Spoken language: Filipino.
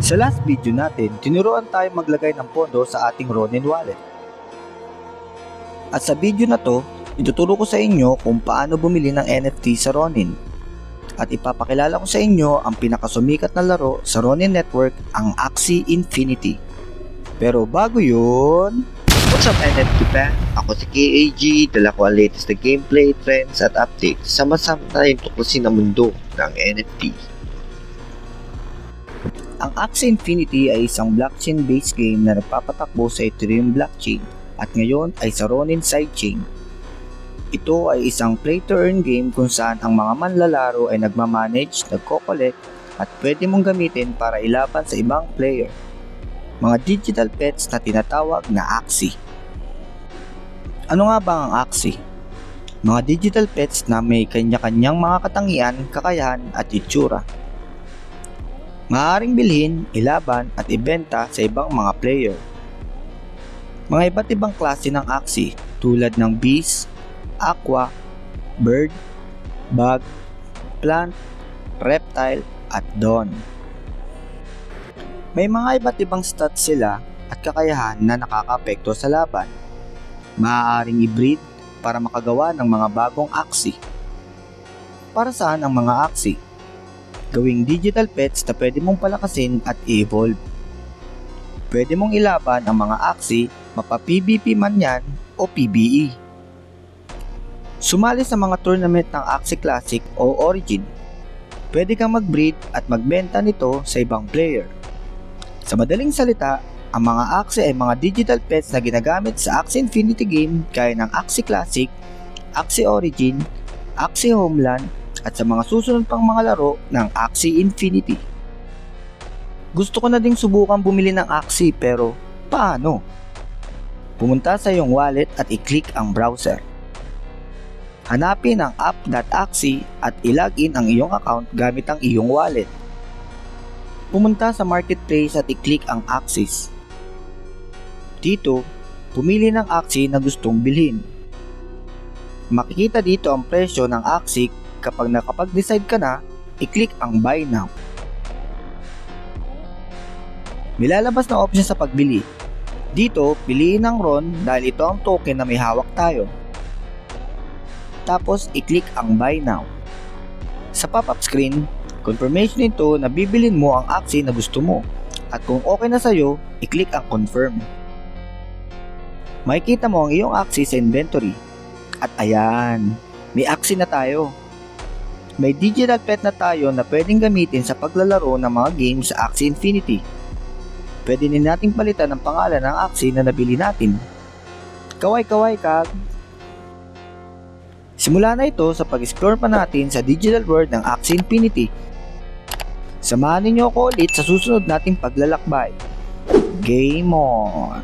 Sa last video natin, tinuruan tayo maglagay ng pondo sa ating Ronin wallet. At sa video na to, ituturo ko sa inyo kung paano bumili ng NFT sa Ronin. At ipapakilala ko sa inyo ang pinakasumikat na laro sa Ronin Network, ang Axie Infinity. Pero bago yun, what's up NFT fan? Ako si KAG, dala ko ang latest na gameplay, trends at updates. Sama-sama tayong tuklasin ang mundo ng NFT. Ang Axie Infinity ay isang blockchain-based game na nagpapatakbo sa Ethereum blockchain at ngayon ay sa Ronin sidechain. Ito ay isang play-to-earn game kung saan ang mga manlalaro ay nagmamanage, nagko-collect at pwede mong gamitin para ilaban sa ibang player. Mga digital pets na tinatawag na Axie. Ano nga ba ang Axie? Mga digital pets na may kanya-kanyang mga katangian, kakayahan at itsura. Maaaring bilhin, ilaban at ibenta sa ibang mga player. Mga iba't ibang klase ng Axie tulad ng beast, aqua, bird, bug, plant, reptile at dawn. May mga iba't ibang stats sila at kakayahan na nakakaapekto sa laban. Maaaring i-breed para makagawa ng mga bagong Axie. Para saan ang mga Axie? Gawing digital pets na pwede mong palakasin at i-evolve. Pwede mong ilaban ang mga Axie, mapa-PvP man yan o PvE. Sumali sa mga tournament ng Axie Classic o Origin. Pwede kang mag-breed at magbenta nito sa ibang player. Sa madaling salita, ang mga Axie ay mga digital pets na ginagamit sa Axie Infinity game gaya ng Axie Classic, Axie Origin, Axie Homeland, at sa mga susunod pang mga laro ng Axie Infinity. Gusto ko na ding subukan bumili ng Axie pero paano? Pumunta sa iyong wallet at i-click ang browser. Hanapin ang app.axie at i-login ang iyong account gamit ang iyong wallet. Pumunta sa marketplace at i-click ang Axies. Dito, pumili ng Axie na gustong bilhin. Makikita dito ang presyo ng Axie. Kapag nakapag-decide ka na, i-click ang Buy Now. May lalabas na option sa pagbili. Dito, piliin ang RON dahil ito ang token na may hawak tayo. Tapos, i-click ang Buy Now. Sa pop-up screen, confirmation ito na bibilin mo ang Axie na gusto mo. At kung okay na sa'yo, i-click ang Confirm. Makikita mo ang iyong Axie sa inventory. At ayan, may Axie na tayo. May digital pet na tayo na pwedeng gamitin sa paglalaro ng mga games sa Axie Infinity. Pwede din nating palitan ang pangalan ng Axie na nabili natin. Kaway-kaway kag! Simula na ito sa pag-explore pa natin sa digital world ng Axie Infinity. Samahan ninyo ako ulit sa susunod nating paglalakbay. Game on!